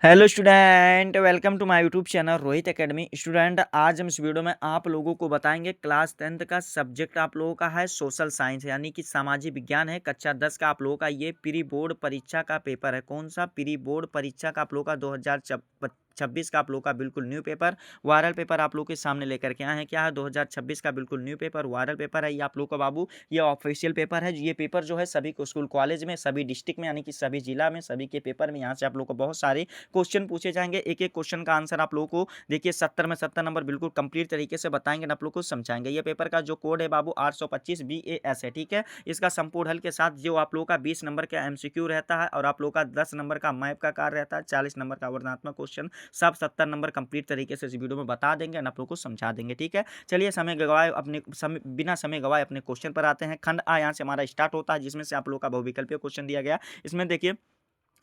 Hello student, welcome to my YouTube channel Rohit Academy. Student, आज हम इस वीडियो में आप लोगों को बताएंगे क्लास 10th का सब्जेक्ट आप लोगों का है सोशल साइंस यानी कि सामाजिक विज्ञान है। कक्षा 10 का आप लोगों का ये प्री बोर्ड परीक्षा का पेपर है। कौन सा प्री बोर्ड परीक्षा का आप लोगों का 2026 का आप लोगों का बिल्कुल न्यू पेपर वायरल पेपर आप लोगों के सामने लेकर के आए हैं। क्या है 2026 का बिल्कुल न्यू पेपर वायरल पेपर है ये आप लोग का बाबू। ये ऑफिशियल पेपर है। ये पेपर जो है सभी को स्कूल कॉलेज में सभी डिस्ट्रिक्ट में यानी कि सभी जिला में सभी के पेपर में यहाँ से आप लोग को बहुत सारे क्वेश्चन पूछे जाएंगे। एक एक क्वेश्चन का आंसर आप लोगों को देखिए 70 में 70 नंबर बिल्कुल कंप्लीट तरीके से बताएंगे आप लोग को समझाएंगे। ये पेपर का जो कोड है बाबू 825 BAS है। ठीक है, इसका संपूर्ण हल के साथ जो आप लोगों का 20 नंबर का MCQ रहता है और आप लोगों का 10 नंबर का मैप का कार्य रहता है, 40 नंबर का वर्णनात्मक क्वेश्चन, सब 70 नंबर कंप्लीट तरीके से इस वीडियो में बता देंगे और आप लोग को समझा देंगे। ठीक है, चलिए समय गवाए अपने बिना समय गवाए अपने क्वेश्चन पर आते हैं। खंड आ यहाँ से हमारा स्टार्ट होता है जिसमें से आप लोग का बहुविकल्पीय क्वेश्चन दिया गया। इसमें देखिए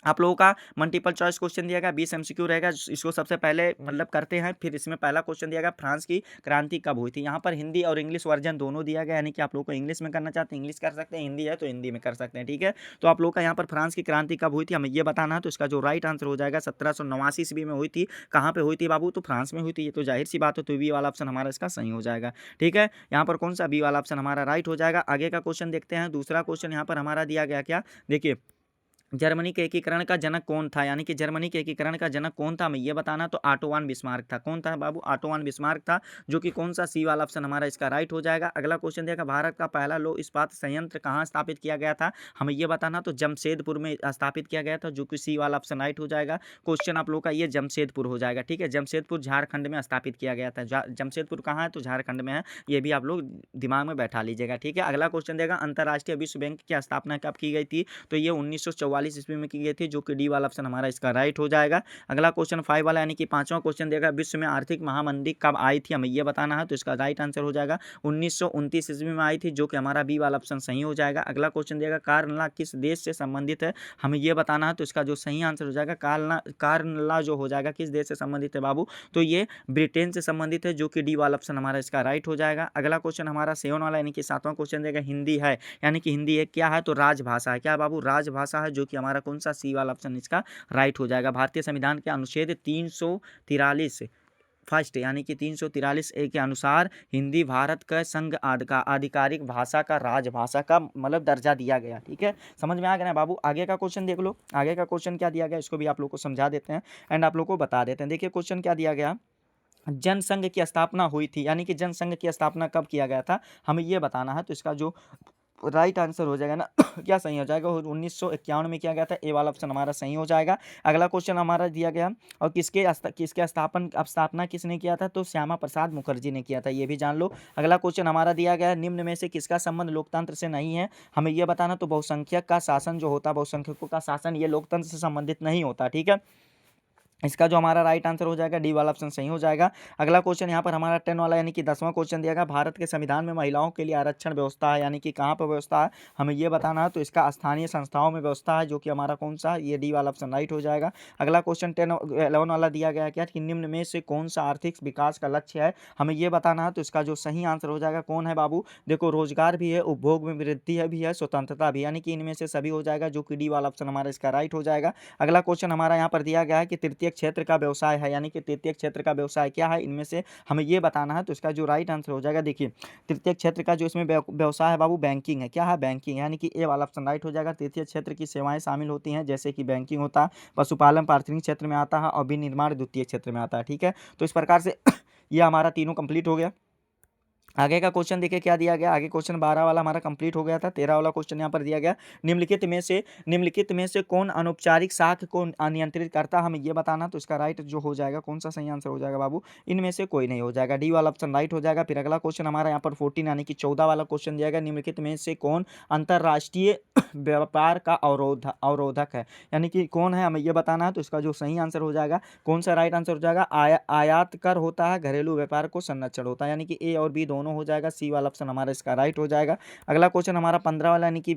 आप लोगों का मल्टीपल चॉइस क्वेश्चन दिया गया, 20 MCQ रहेगा। इसको सबसे पहले मतलब करते हैं। फिर इसमें पहला क्वेश्चन दिया गया फ्रांस की क्रांति कब हुई थी। यहाँ पर हिंदी और इंग्लिश वर्जन दोनों दिया गया, यानी कि आप लोग को इंग्लिश में करना चाहते हैं इंग्लिश कर सकते हैं, हिंदी है तो हिंदी में कर सकते हैं। ठीक है, तो आप लोग का यहाँ पर फ्रांस की क्रांति कब हुई थी हमें ये बताना है। तो इसका जो राइट आंसर हो जाएगा 1789 ईस्वी में हुई थी। कहाँ पे हुई थी बाबू? तो फ्रांस में हुई थी। ये तो जाहिर सी बात है, तो बी वाला ऑप्शन हमारा इसका सही हो जाएगा। ठीक है, यहाँ पर कौन सा बी वाला ऑप्शन हमारा राइट हो जाएगा। आगे का क्वेश्चन देखते हैं। दूसरा क्वेश्चन यहाँ पर हमारा दिया गया क्या, देखिए जर्मनी के एकीकरण का जनक कौन था, यानी कि जर्मनी के एकीकरण का जनक कौन था हमें ये बताना। तो ऑटो वन बिस्मार्क था। कौन था बाबू? ऑटो वन बिस्मार्क था, जो कि कौन सा सी वाला ऑप्शन हमारा इसका राइट हो जाएगा। अगला क्वेश्चन देगा भारत का पहला लौह इस्पात संयंत्र कहाँ स्थापित किया गया था हमें ये बताना। तो जमशेदपुर में स्थापित किया गया था, जो कि सी वाला ऑप्शन राइट हो जाएगा। क्वेश्चन आप लोग का ये जमशेदपुर हो जाएगा। ठीक है, जमशेदपुर झारखंड में स्थापित किया गया था। जमशेदपुर कहाँ है? तो झारखंड में है। ये भी आप लोग दिमाग में बैठा लीजिएगा। ठीक है, अगला क्वेश्चन देगा अंतर्राष्ट्रीय विश्व बैंक की स्थापना कब की गई थी। तो ये 1944 ईस्वी में की गई थी, जो कि डी वाला ऑप्शन हमारा इसका राइट हो जाएगा। अगला क्वेश्चन 5 वाला यानी कि पांचवा क्वेश्चन देगा विश्व में आर्थिक महामंदी कब आई थी हमें ये बताना है। तो इसका राइट आंसर हो जाएगा 1929 ईस्वी में आई थी, जो कि हमारा बी वाला ऑप्शन सही हो जाएगा। अगला क्वेश्चन देगा कार्नला किस देश से संबंधित है हमें ये बताना है। तो इसका जो सही आंसर हो जाएगा कार्नला जो हो जाएगा किस देश से संबंधित है बाबू? तो ये ब्रिटेन से संबंधित है, जो कि डी वाला ऑप्शन हमारा इसका राइट हो जाएगा। अगला क्वेश्चन हमारा 7 वाला यानी कि 7वां क्वेश्चन देगा हिंदी है, यानी कि हिंदी एक क्या है? तो राजभाषा है। क्या बाबू? राजभाषा है, जो कि हमारा कौन सा सी वाला ऑप्शन इसका राइट हो जाएगा। भारतीय संविधान के अनुच्छेद 343 फर्स्ट यानी कि 343A के अनुसार हिंदी भारत का संघ का आधिकारिक भाषा का राजभाषा का मतलब दर्जा दिया गया। ठीक है, समझ में आ गया ना बाबू। आगे का क्वेश्चन देख लो। आगे का क्वेश्चन क्या दिया गया इसको भी आप लोग को समझा देते हैं एंड आप लोग को बता देते हैं। देखिए क्वेश्चन क्या दिया गया, जनसंघ की स्थापना हुई थी, यानी कि जनसंघ की स्थापना कब किया गया था हमें ये बताना है। तो इसका जो राइट आंसर हो जाएगा ना क्या सही हो जाएगा? 1951 में किया गया था। ए वाला ऑप्शन हमारा सही हो जाएगा। अगला क्वेश्चन हमारा दिया गया और किसके स्थापना किसने किया था? तो श्यामा प्रसाद मुखर्जी ने किया था, ये भी जान लो। अगला क्वेश्चन हमारा दिया गया निम्न में से किसका संबंध लोकतंत्र से नहीं है हमें ये बताना। तो बहुसंख्यक का शासन जो होता है, बहुसंख्यकों का शासन, ये लोकतंत्र से संबंधित नहीं होता। ठीक है, इसका जो हमारा राइट आंसर हो जाएगा डी वाला ऑप्शन सही हो जाएगा। अगला क्वेश्चन यहाँ पर हमारा 10 वाला यानी कि 10वां क्वेश्चन दिया गया भारत के संविधान में महिलाओं के लिए आरक्षण व्यवस्था है, यानी कि कहाँ पर व्यवस्था है हमें ये बताना है। तो इसका स्थानीय संस्थाओं में व्यवस्था है, जो कि हमारा कौन सा? ये डी वाला ऑप्शन राइट हो जाएगा। अगला क्वेश्चन 11 वाला दिया गया क्या कि निम्न में से कौन सा आर्थिक विकास का लक्ष्य है हमें ये बताना है। तो इसका जो सही आंसर हो जाएगा कौन है बाबू? देखो रोजगार भी है, उपभोग में वृद्धि है भी है, स्वतंत्रता भी, यानी कि इनमें से सभी हो जाएगा, जो कि डी वाला ऑप्शन हमारा इसका राइट हो जाएगा। अगला क्वेश्चन हमारा यहाँ पर दिया गया है कि तृतीय क्षेत्र का व्यवसाय है, यानी कि तृतीय क्षेत्र का व्यवसाय क्या है इनमें से हमें ये बताना है। तो इसका जो राइट आंसर हो जाएगा, देखिए तृतीय क्षेत्र का जो इसमें व्यवसाय है बाबू बैंकिंग है। क्या है? बैंकिंग, यानी कि ए वाला ऑप्शन राइट हो जाएगा। तृतीय क्षेत्र की सेवाएं शामिल होती हैं, जैसे कि बैंकिंग होता है, पशुपालन प्राथमिक क्षेत्र में आता है और विनिर्माण द्वितीय क्षेत्र में आता है। ठीक है, तो इस प्रकार से ये हमारा तीनों कंप्लीट हो गया। आगे का क्वेश्चन देखिए क्या दिया गया। आगे क्वेश्चन 12 वाला हमारा कंप्लीट हो गया था। 13 वाला क्वेश्चन यहाँ पर दिया गया निम्नलिखित में से कौन अनौपचारिक साख को नियंत्रित करता हमें ये बताना। तो इसका राइट जो हो जाएगा कौन सा सही आंसर हो जाएगा बाबू? इनमें से कोई नहीं हो जाएगा, डी वाला ऑप्शन राइट हो जाएगा। फिर अगला क्वेश्चन हमारा यहाँ पर 14 यानी कि 14 वाला क्वेश्चन दिया गया निम्नलिखित में से कौन अंतरराष्ट्रीय व्यापार का अवरोधक है, यानी कि कौन है हमें ये बताना है। तो इसका जो सही आंसर हो जाएगा कौन सा राइट आंसर हो जाएगा? आयात कर होता है, घरेलू व्यापार को संरक्षण होता है, यानी कि ए और बी दोनों हो जाएगा। सी वाला ऑप्शन हमारा इसका राइट हो जाएगा। अगला क्वेश्चन हमारा 15 वाला यानी कि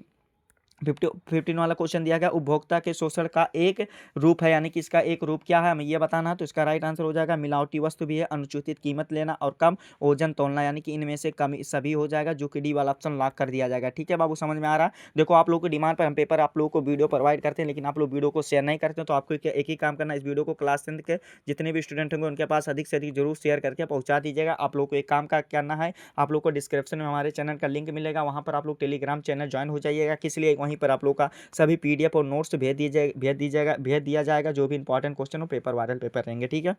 15 वाला क्वेश्चन दिया गया, उपभोक्ता के शोषण का एक रूप है, यानी कि इसका एक रूप क्या है हमें ये बताना है। तो इसका राइट आंसर हो जाएगा मिलावटी वस्तु भी है, अनुचित कीमत लेना और कम ओजन तोलना, यानी कि इनमें से कम सभी हो जाएगा, जो कि डी वाला ऑप्शन लॉक कर दिया जाएगा। ठीक है बाबू, समझ में आ रहा है। देखो आप लोगों की डिमांड पर हम पेपर आप लोगों को वीडियो प्रोवाइड करते हैं, लेकिन आप लोग वीडियो को शेयर नहीं करते, तो आपको एक ही काम करना है, इस वीडियो को क्लास 10 के जितने भी स्टूडेंट होंगे उनके पास अधिक से अधिक जरूर शेयर करके पहुंचा दीजिएगा। आप लोग को एक काम का करना है, आप लोग को डिस्क्रिप्शन में हमारे चैनल का लिंक मिलेगा, वहां पर आप लोग टेलीग्राम चैनल ज्वाइन हो जाइएगा, किस लिए वहीं पर आप लोग का सभी पीडीएफ और नोट्स भेज दिया जाएगा, जो भी इंपॉर्टेंट क्वेश्चन हो पेपर वायरल पेपर रहेंगे। ठीक है,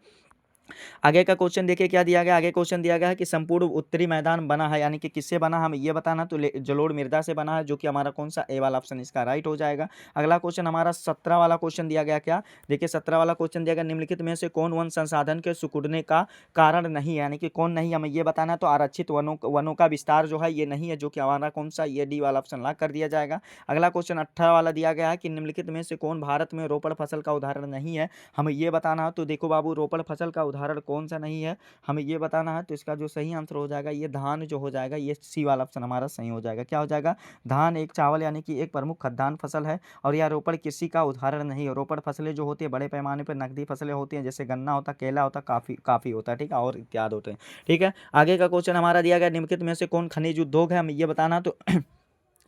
आगे का क्वेश्चन देखिए क्या दिया गया। आगे क्वेश्चन दिया गया है कि संपूर्ण उत्तरी मैदान बना है, यानी कि किससे बना हमें ये बताना। तो जलोढ़ मृदा से बना है, जो कि हमारा कौन सा ए वाला ऑप्शन इसका राइट हो जाएगा। अगला क्वेश्चन हमारा 17 वाला क्वेश्चन दिया गया, क्या देखिए 17 वाला क्वेश्चन दिया गया, निम्नलिखित में से कौन वन संसाधन के सिकुड़ने का कारण नहीं है, यानी कि कौन नहीं हमें ये बताना। तो आरक्षित वनों का विस्तार जो है ये नहीं है, जो कि हमारा कौन सा ये डी वाला ऑप्शन लॉक कर दिया जाएगा। अगला क्वेश्चन 18 वाला दिया गया है कि निम्नलिखित में से कौन भारत में रोपड़ फसल का उदाहरण नहीं है, हमें ये बताना है। तो देखो बाबू, रोपड़ फसल का उदाहरण कौन सा नहीं है हमें ये बताना है। तो इसका जो सही आंसर हो जाएगा ये धान जो हो जाएगा, ये सी वाला ऑप्शन हमारा सही हो जाएगा। क्या हो जाएगा, धान एक चावल यानी कि एक प्रमुख खाद्यान्न फसल है, और यह रोपड़ कृषि का उदाहरण नहीं है। रोपड़ फसलें जो होती है बड़े पैमाने पर नकदी फसलें होती हैं, जैसे गन्ना होता, केला होता, काफी होता है, ठीक है, और इत्यादि होते हैं। ठीक है, आगे का क्वेश्चन हमारा दिया गया, निम्नलिखित में से कौन खनिज उद्योग है, हमें ये बताना। तो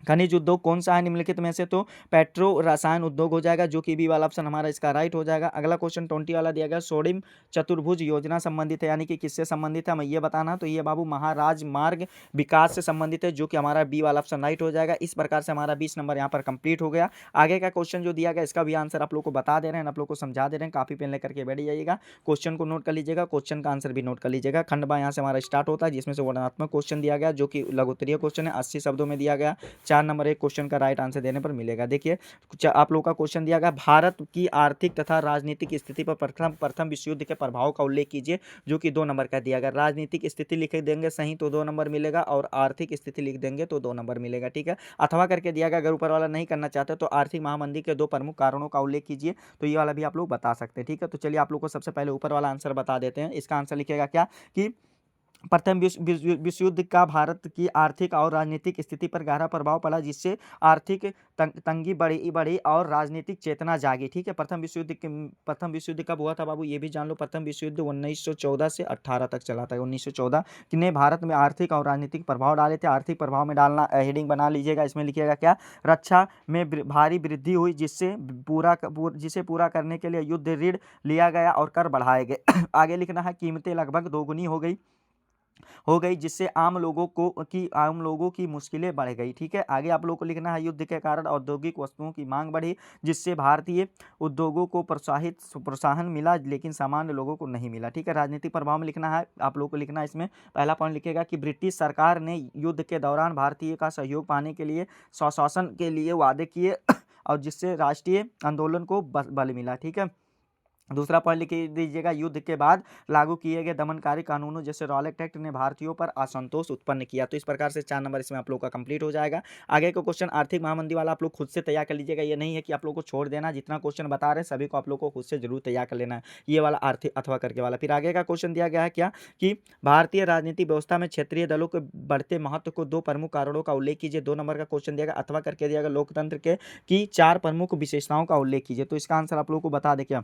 खनिज उद्योग कौन सा है निम्नलिखित में से। तो पेट्रो रसायन उद्योग हो जाएगा, जो कि बी वाला ऑप्शन हमारा इसका राइट हो जाएगा। अगला क्वेश्चन 20 वाला दिया गया, सोडियम चतुर्भुज योजना संबंधित है, यानी कि किससे संबंधित है हमें ये बताना। तो ये बाबू महाराज मार्ग विकास से संबंधित है, जो कि हमारा बी वाला ऑप्शन राइट हो जाएगा। इस प्रकार से हमारा 20 नंबर यहाँ पर कंप्लीट हो गया। आगे का क्वेश्चन जो दिया गया इसका भी आंसर आप लोग को बता दे रहे हैं, आप लोग को समझा दे रहे हैं, काफी पेन लेकर के बैठ जाइएगा, क्वेश्चन को नोट कर लीजिएगा, क्वेश्चन का आंसर भी नोट कर लीजिएगा। खंड बा यहाँ से हमारा स्टार्ट होता है, जिसमें से वर्णनात्मक क्वेश्चन दिया गया, जो कि लघुत्तरीय क्वेश्चन है, 80 शब्दों में दिया गया, 4 नंबर एक क्वेश्चन का राइट आंसर देने पर मिलेगा। देखिए आप लोग का क्वेश्चन दिया गया, भारत की आर्थिक तथा राजनीतिक स्थिति पर प्रथम विश्व युद्ध के प्रभाव का उल्लेख कीजिए, जो कि 2 नंबर का दिया गया। राजनीतिक स्थिति लिख देंगे सही तो 2 नंबर मिलेगा, और आर्थिक स्थिति लिख देंगे तो 2 नंबर मिलेगा। ठीक है, अथवा करके दिया गया, अगर ऊपर वाला नहीं करना चाहते तो आर्थिक महामंदी के 2 प्रमुख कारणों का उल्लेख कीजिए, तो ये वाला भी आप लोग बता सकते हैं। ठीक है, तो चलिए आप लोग को सबसे पहले ऊपर वाला आंसर बता देते हैं। इसका आंसर लिखेगा क्या कि प्रथम विश्व युद्ध का भारत की आर्थिक और राजनीतिक स्थिति पर गहरा प्रभाव पड़ा, जिससे आर्थिक तंगी बढ़ी और राजनीतिक चेतना जागी। ठीक है, प्रथम विश्व युद्ध कब हुआ था बाबू ये भी जान लो। प्रथम विश्व युद्ध 1914 से 18 तक चला था। 1914 ने भारत में आर्थिक और राजनीतिक प्रभाव डाले थे। आर्थिक प्रभाव में डालना हेडिंग बना लीजिएगा, इसमें लिखिएगा क्या, रक्षा में भारी वृद्धि हुई, जिसे पूरा करने के लिए युद्ध ऋण लिया गया और कर बढ़ाए गए। आगे लिखना है, कीमतें लगभग दोगुनी हो गई, जिससे आम लोगों की मुश्किलें बढ़ गई। ठीक है, आगे आप लोगों को लिखना है, युद्ध के कारण औद्योगिक वस्तुओं की मांग बढ़ी, जिससे भारतीय उद्योगों को प्रोत्साहन मिला, लेकिन सामान्य लोगों को नहीं मिला। ठीक है, राजनीतिक प्रभाव में लिखना है आप लोगों को, लिखना है इसमें पहला पॉइंट लिखेगा कि ब्रिटिश सरकार ने युद्ध के दौरान भारतीय का सहयोग पाने के लिए स्वशासन के लिए वादे किए, और जिससे राष्ट्रीय आंदोलन को बल मिला। ठीक है, दूसरा पॉइंट लिख दीजिएगा, युद्ध के बाद लागू किए गए दमनकारी कानूनों जैसे रॉलेट एक्ट ने भारतीयों पर असंतोष उत्पन्न किया। तो इस प्रकार से 4 नंबर इसमें आप लोग का कंप्लीट हो जाएगा। आगे का क्वेश्चन आर्थिक महामंदी वाला आप लोग खुद से तैयार कर लीजिएगा, ये नहीं है कि आप लोग को छोड़ देना, जितना क्वेश्चन बता रहे हैं सभी को आप लोग को खुद से जरूर तैयार कर लेना है, ये वाला आर्थिक अथवा करके वाला। फिर आगे का क्वेश्चन दिया गया है क्या कि भारतीय राजनीतिक व्यवस्था में क्षेत्रीय दलों के बढ़ते महत्व को 2 प्रमुख कारणों का उल्लेख कीजिए। 2 नंबर का क्वेश्चन दिया गया, अथवा करके दिया गया, लोकतंत्र के की 4 प्रमुख विशेषताओं का उल्लेख कीजिए। तो इसका आंसर आप लोग को बता दें क्या,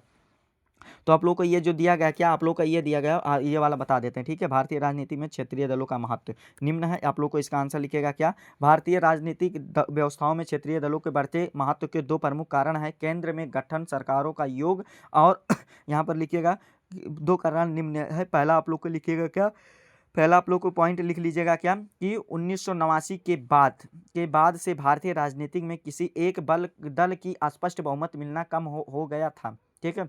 तो आप लोग को ये जो दिया गया, क्या आप लोग का ये दिया गया, ये वाला बता देते हैं। ठीक है, भारतीय राजनीति में क्षेत्रीय दलों का महत्व निम्न है, आप लोग को इसका आंसर लिखेगा क्या, भारतीय राजनीतिक व्यवस्थाओं में क्षेत्रीय दलों के बढ़ते महत्व के 2 प्रमुख कारण है, केंद्र में गठन सरकारों का योग, और यहाँ पर लिखिएगा 2 कारण निम्न है। पहला आप लोग को लिखिएगा क्या, पहला आप लोग को पॉइंट लिख लीजिएगा क्या कि 1989 के बाद से भारतीय राजनीति में किसी एक दल की स्पष्ट बहुमत मिलना कम हो गया था। ठीक है,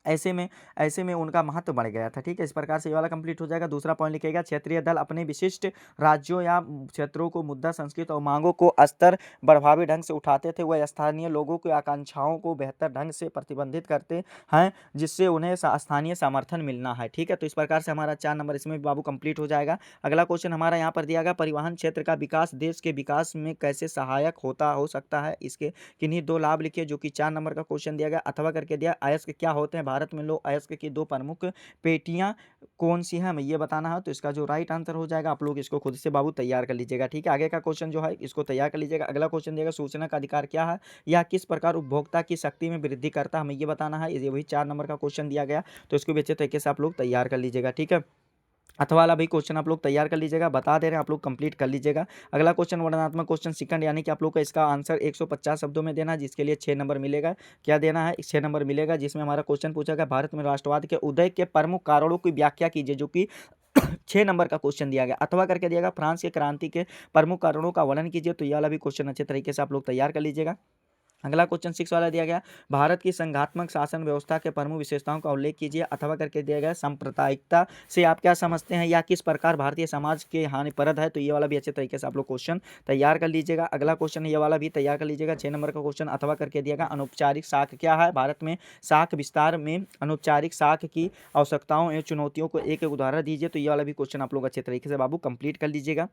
ऐसे में उनका महत्व बढ़ गया था। ठीक है, इस प्रकार से ये वाला कंप्लीट हो जाएगा। दूसरा पॉइंट लिखेगा, क्षेत्रीय दल अपने विशिष्ट राज्यों या क्षेत्रों को मुद्दा, संस्कृति और मांगों को स्तर प्रभावी ढंग से उठाते थे। वह स्थानीय लोगों की आकांक्षाओं को बेहतर ढंग से प्रतिबंधित करते हैं, जिससे उन्हें स्थानीय समर्थन मिलना है। ठीक है, तो इस प्रकार से हमारा 4 नंबर इसमें बाबू कंप्लीट हो जाएगा। अगला क्वेश्चन हमारा यहाँ पर दिया गया, परिवहन क्षेत्र का विकास देश के विकास में कैसे सहायक हो सकता है, इसके किन्हीं 2 लाभ लिखिए, जो कि 4 नंबर का क्वेश्चन दिया गया। अथवा करके दिया, अयस्क क्या होते हैं, भारत में लौह अयस्क की 2 प्रमुख पेटियाँ कौन सी हैं, हमें ये बताना है। तो इसका जो राइट आंसर हो जाएगा, आप लोग इसको खुद से बाबू तैयार कर लीजिएगा, ठीक है। आगे का क्वेश्चन जो है इसको तैयार कर लीजिएगा। अगला क्वेश्चन दिएगा, सूचना का अधिकार क्या है, या किस प्रकार उपभोक्ता की शक्ति में वृद्धि करता है, हमें ये बताना है। ये वही 4 नंबर का क्वेश्चन दिया गया, तो इसको भी अच्छे तरीके से आप लोग तैयार कर लीजिएगा, ठीक है। अथवा वाला भी क्वेश्चन आप लोग तैयार कर लीजिएगा, बता दे रहे हैं, आप लोग कंप्लीट कर लीजिएगा। अगला क्वेश्चन वर्णनात्मक क्वेश्चन सेकंड, यानी कि आप लोग का इसका आंसर 150 शब्दों में देना है, जिसके लिए 6 नंबर मिलेगा। क्या देना है, 6 नंबर मिलेगा, जिसमें हमारा क्वेश्चन पूछा गया भारत में राष्ट्रवाद के उदय के प्रमुख कारणों की व्याख्या कीजिए, जो कि 6 नंबर का क्वेश्चन दिया गया। अथवा करके दिया गया फ्रांस के क्रांति के प्रमुख कारणों का वर्णन कीजिए, तो ये वाला भी क्वेश्चन अच्छे तरीके से आप लोग तैयार कर लीजिएगा। अगला क्वेश्चन 6 वाला दिया गया, भारत की संघात्मक शासन व्यवस्था के प्रमुख विशेषताओं का उल्लेख कीजिए। अथवा करके दिया गया सांप्रदायिकता से आप क्या समझते हैं, या किस प्रकार भारतीय समाज के हानिप्रद है, तो ये वाला भी अच्छे तरीके से आप लोग क्वेश्चन तैयार कर लीजिएगा। अगला क्वेश्चन ये वाला भी तैयार कर लीजिएगा, 6 नंबर का क्वेश्चन। अथवा करके दिया गया अनौपचारिक शाख क्या है, भारत में शाख विस्तार में अनौपचारिक शाख की आवश्यकताओं एवं चुनौतियों को एक एक उदाहरण दीजिए, तो ये वाला भी क्वेश्चन आप लोग अच्छे तरीके से बाबू कंप्लीट कर लीजिएगा।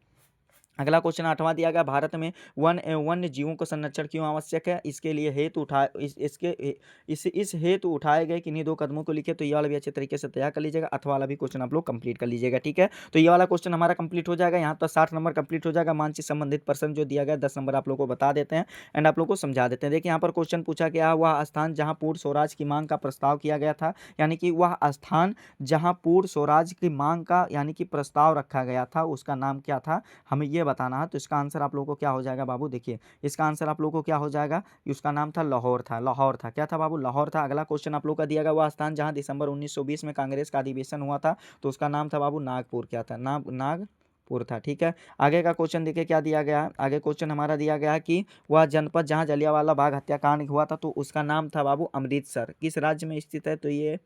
अगला क्वेश्चन 8वां दिया गया, भारत में वन एवं वन्य जीवों को संरक्षण क्यों आवश्यक है, इसके लिए हेतु उठा इस हेतु उठाए गए किन्हीं 2 कदमों को लिखे, तो ये वाला भी अच्छे तरीके से तैयार कर लीजिएगा। अथवा वाला भी क्वेश्चन आप लोग कंप्लीट कर लीजिएगा, ठीक है। तो ये वाला क्वेश्चन हमारा कंप्लीट हो जाएगा, यहाँ पर 60 नंबर कंप्लीट हो जाएगा। मानचित्र संबंधित प्रश्न जो दिया गया 10 नंबर आप लोग को बता देते हैं एंड आप लोग को समझा देते हैं। देखिए यहाँ पर क्वेश्चन पूछा गया, वह स्थान जहाँ पूर्ण स्वराज की मांग का प्रस्ताव किया गया था, यानी कि वह स्थान जहाँ पूर्ण स्वराज की मांग का यानी कि प्रस्ताव रखा गया था, उसका नाम क्या था, हमें ये बताना है। तो इसका आंसर आप लोगों को क्या हो जाएगा बाबू, देखिए इसका आंसर आप लोगों को क्या हो जाएगा, उसका नाम था लाहौर था। लाहौर था, क्या था बाबू, लाहौर था। अगला क्वेश्चन आप लोग का दिया गया, वह स्थान जहां दिसंबर 1920 में कांग्रेस का अधिवेशन हुआ था, तो उसका नाम था बाबू नागपुर, क्या था, नागपुर था, ठीक है। आगे का क्वेश्चन देखिए क्या दिया गया, आगे क्वेश्चन हमारा दिया गया कि वह जनपद जहां जलियांवाला बाग हत्याकांड हुआ था, तो उसका नाम था बाबू अमृतसर। किस राज्य में स्थित है, तो ये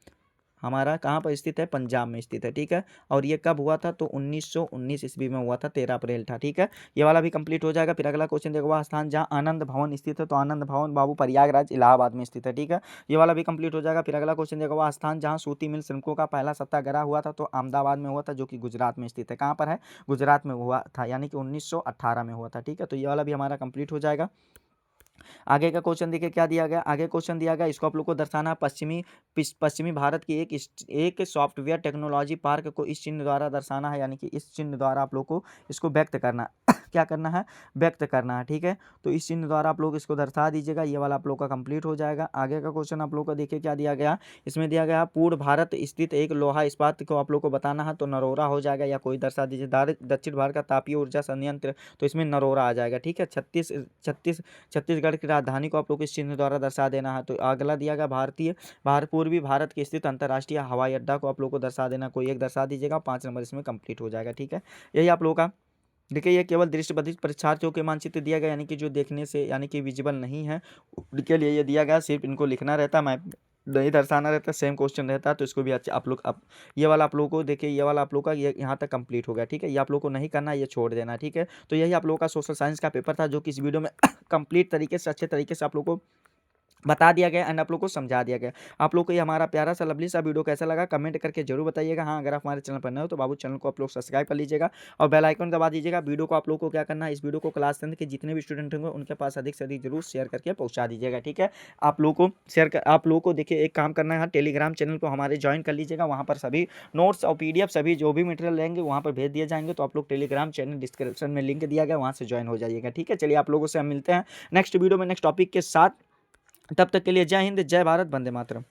हमारा कहाँ पर स्थित है, पंजाब में स्थित है, ठीक है। और ये कब हुआ था, तो 1919 ईस्वी में हुआ था, 13 अप्रैल था, ठीक है। ये वाला भी कंप्लीट हो जाएगा। फिर अगला क्वेश्चन देखो, वह स्थान जहाँ आनंद भवन स्थित है, तो आनंद भवन बाबू प्रयागराज इलाहाबाद में स्थित है, ठीक है। ये वाला भी कंप्लीट हो जाएगा। फिर अगला क्वेश्चन देखो, वह स्थान जहाँ सूती मिल श्रमिकों का पहला सत्याग्रह हुआ था, तो अहमदाबाद में हुआ था, जो कि गुजरात में स्थित है। कहाँ पर है, गुजरात में हुआ था, यानी कि 1918 में हुआ था, ठीक है। तो ये वाला भी हमारा कंप्लीट हो जाएगा। आगे का क्वेश्चन देखिए क्या दिया गया, आगे क्वेश्चन दिया गया, इसको आप लोग को दर्शाना पश्चिमी भारत की एक सॉफ्टवेयर टेक्नोलॉजी पार्क को इस चिन्ह द्वारा दर्शाना है, यानी कि इस चिन्ह द्वारा आप लोग को इसको व्यक्त करना क्या करना है, व्यक्त करना है, ठीक है। तो इस चिन्ह द्वारा आप लोग इसको दर्शा दीजिएगा। ये वाला आप लोग का कंप्लीट हो जाएगा। आगे का क्वेश्चन आप लोग को देखिए क्या दिया गया, इसमें दिया गया पूर्व भारत स्थित एक लोहा इस्पात को आप लोग को बताना है, तो नरोरा हो जाएगा, या कोई दर्शा दीजिए। दक्षिण भारत का तापीय ऊर्जा संयंत्र, तो इसमें नरोरा आ जाएगा, ठीक है। छत्तीसगढ़ की राजधानी को आप लोग इस चिन्ह द्वारा दर्शा देना है। तो अगला दिया गया पूर्वी भारत के स्थित अंतर्राष्ट्रीय हवाई अड्डा को आप लोग को दर्शा देना, कोई एक दर्शा दीजिएगा। 5 नंबर इसमें कंप्लीट हो जाएगा, ठीक है। यही आप लोगों का देखिए, ये केवल दृष्टिबाधित परीक्षार्थियों के मानचित्र दिया गया, यानी कि जो देखने से यानी कि विजिबल नहीं है, उनके लिए ये दिया गया। सिर्फ इनको लिखना रहता, मैं नहीं दर्शाना रहता, सेम क्वेश्चन रहता है। तो इसको भी अच्छा आप लोग अब ये वाला आप लोगों को देखिए, ये वाला आप लोग का ये यहाँ तक कंप्लीट हो गया, ठीक है। ये आप लोग को नहीं करना, ये छोड़ देना, ठीक है। तो यही आप लोगों का सोशल साइंस का पेपर था, जो कि इस वीडियो में कंप्लीट तरीके से अच्छे तरीके से आप लोग को बता दिया गया एंड आप लोग को समझा दिया गया। आप लोग को ये हमारा प्यारा सा लवली सा वीडियो कैसा लगा, कमेंट करके जरूर बताइएगा। हाँ, अगर आप हमारे चैनल पर नए हो तो बाबू चैनल को आप लोग सब्सक्राइब कर लीजिएगा और बेल आइकन दबा दीजिएगा। वीडियो को आप लोग को क्या करना है, इस वीडियो को क्लास 10 के जितने भी स्टूडेंट होंगे उनके पास अधिक से अधिक जरूर शेयर करके पहुँचा दीजिएगा, ठीक है। आप लोग को शेयर कर, आप लोग को देखिए एक काम करना है, टेलीग्राम चैनल को हमारे ज्वाइन कर लीजिएगा। वहाँ पर सभी नोट्स और PDF सभी जो भी मटेरियल लेंगे वहाँ पर भेज दिए जाएंगे। तो आप लोग टेलीग्राम चैनल डिस्क्रिप्शन में लिंक दिया गया, वहाँ से ज्वाइन हो जाइएगा, ठीक है। चलिए, आप लोगों से हम मिलते हैं नेक्स्ट वीडियो में नेक्स्ट टॉपिक के साथ। तब तक के लिए जय हिंद, जय भारत, वंदे मातरम।